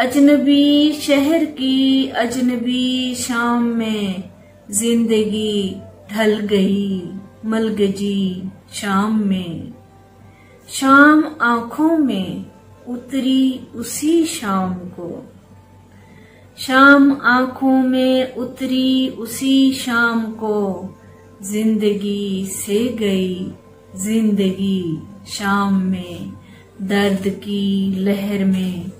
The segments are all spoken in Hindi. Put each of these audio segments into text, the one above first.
अजनबी शहर की अजनबी शाम में जिंदगी ढल गई मलगजी शाम में। शाम आंखों में उतरी उसी शाम को, शाम आंखों में उतरी उसी शाम को। जिंदगी से गई जिंदगी शाम में, दर्द की लहर में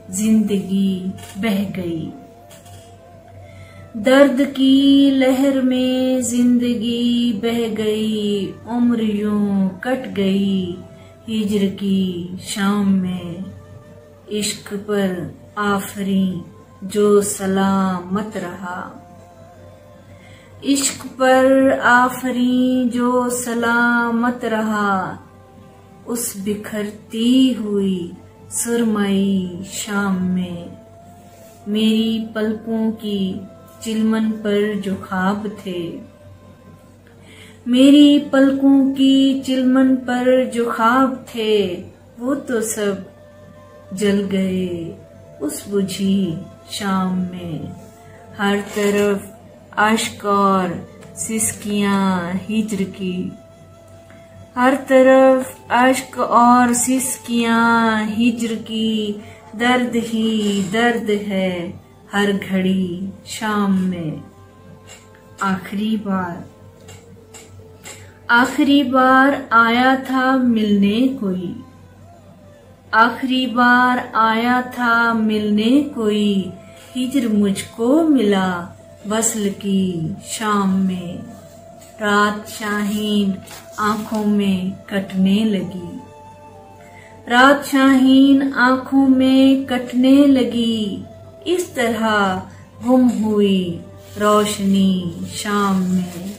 जिंदगी बह गई। दर्द की लहर में जिंदगी बह गई, उम्र यूं कट गई हिज्र की शाम में। इश्क पर आफरी जो सलामत रहा, इश्क पर आफरी जो सलामत रहा। उस बिखरती हुई सुरमई शाम में, मेरी पलकों की चिलमन पर जो ख्वाब थे, मेरी पलकों की चिलमन पर जो ख्वाब थे, वो तो सब जल गए उस बुझी शाम में। हर तरफ अश्क और सिसकियां हिज्र की, हर तरफ अश्क और सिसकियां हिज्र की। दर्द ही दर्द है हर घड़ी शाम में। आखिरी बार आया था मिलने कोई, आखिरी बार आया था मिलने कोई। हिज्र मुझको मिला वस्ल की शाम में। रात शाहीन आंखों में कटने लगी, रात शाहीन आंखों में कटने लगी। इस तरह गुम हुई रोशनी शाम में।